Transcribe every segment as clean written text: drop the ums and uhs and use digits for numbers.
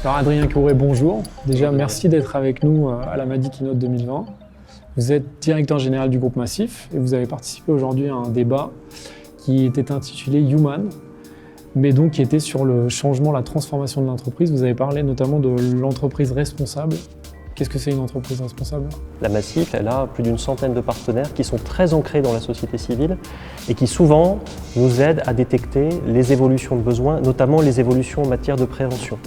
Alors Adrien Courret, bonjour. Déjà, merci d'être avec nous à la Madi Keynote 2020. Vous êtes directeur général du groupe Massif et vous avez participé aujourd'hui à un débat qui était intitulé Human, mais donc qui était sur le changement, la transformation de l'entreprise. Vous avez parlé notamment de l'entreprise responsable. Qu'est-ce que c'est une entreprise responsable ? La Massif, elle a plus d'une centaine de partenaires qui sont très ancrés dans la société civile et qui souvent nous aident à détecter les évolutions de besoins, notamment les évolutions en matière de prévention.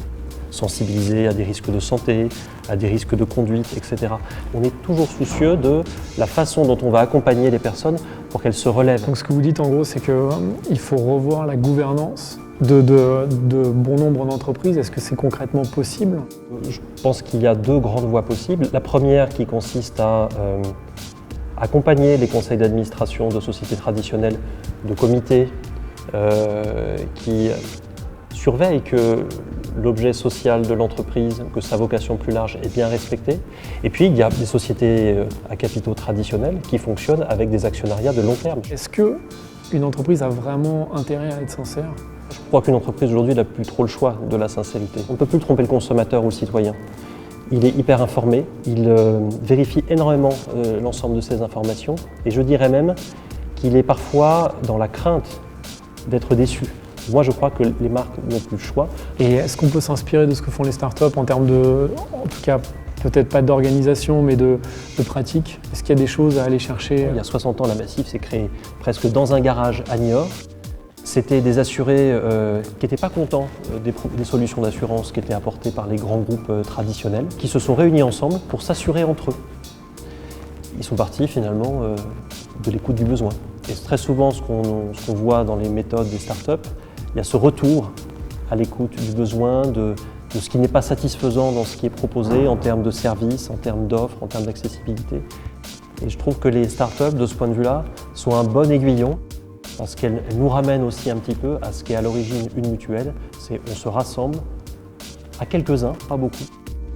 Sensibiliser à des risques de santé, à des risques de conduite, etc. On est toujours soucieux de la façon dont on va accompagner les personnes pour qu'elles se relèvent. Donc ce que vous dites en gros, c'est qu'il faut revoir la gouvernance de bon nombre d'entreprises. Est-ce que c'est concrètement possible ? Je pense qu'il y a deux grandes voies possibles. La première qui consiste à accompagner les conseils d'administration de sociétés traditionnelles, de comités qui surveillent que l'objet social de l'entreprise, que sa vocation plus large est bien respectée. Et puis il y a des sociétés à capitaux traditionnels qui fonctionnent avec des actionnariats de long terme. Est-ce qu'une entreprise a vraiment intérêt à être sincère ? Je crois qu'une entreprise aujourd'hui n'a plus trop le choix de la sincérité. On ne peut plus tromper le consommateur ou le citoyen. Il est hyper informé, il vérifie énormément l'ensemble de ses informations et je dirais même qu'il est parfois dans la crainte d'être déçu. Moi, je crois que les marques n'ont plus le choix. Et est-ce qu'on peut s'inspirer de ce que font les startups en termes de, en tout cas, peut-être pas d'organisation, mais de pratique ? Est-ce qu'il y a des choses à aller chercher ? Il y a 60 ans, la Massif s'est créée presque dans un garage à Niort. C'était des assurés qui n'étaient pas contents des solutions d'assurance qui étaient apportées par les grands groupes traditionnels, qui se sont réunis ensemble pour s'assurer entre eux. Ils sont partis finalement de l'écoute du besoin. Et très souvent, ce qu'on voit dans les méthodes des startups, il y a ce retour à l'écoute du besoin, de ce qui n'est pas satisfaisant dans ce qui est proposé en termes de services, en termes d'offres, en termes d'accessibilité. Et je trouve que les startups, de ce point de vue-là, sont un bon aiguillon parce qu'elles nous ramènent aussi un petit peu à ce qu'est à l'origine une mutuelle, c'est on se rassemble à quelques-uns, pas beaucoup,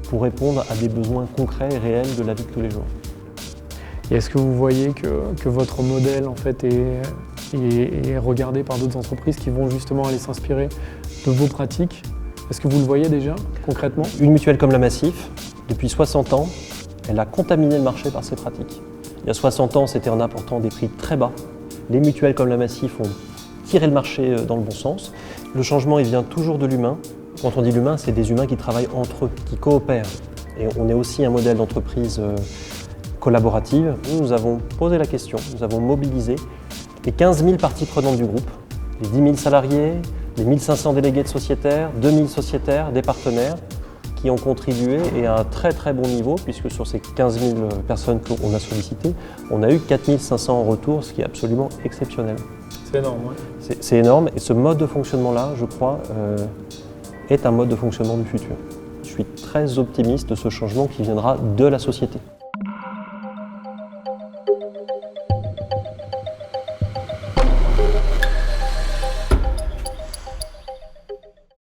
pour répondre à des besoins concrets et réels de la vie de tous les jours. Et est-ce que vous voyez que votre modèle en fait est regardé par d'autres entreprises qui vont justement aller s'inspirer de vos pratiques ? Est-ce que vous le voyez déjà concrètement ? Une mutuelle comme la Massif, depuis 60 ans, elle a contaminé le marché par ses pratiques. Il y a 60 ans, c'était en apportant des prix très bas. Les mutuelles comme la Massif ont tiré le marché dans le bon sens. Le changement, il vient toujours de l'humain. Quand on dit l'humain, c'est des humains qui travaillent entre eux, qui coopèrent. Et on est aussi un modèle d'entreprise collaborative. Nous avons posé la question, nous avons mobilisé les 15 000 parties prenantes du groupe, les 10 000 salariés, les 1 500 délégués de sociétaires, 2 000 sociétaires, des partenaires qui ont contribué et à un très très bon niveau puisque sur ces 15 000 personnes qu'on a sollicitées, on a eu 4 500 en retour, ce qui est absolument exceptionnel. C'est énorme, ouais. C'est énorme et ce mode de fonctionnement-là, je crois, est un mode de fonctionnement du futur. Je suis très optimiste de ce changement qui viendra de la société.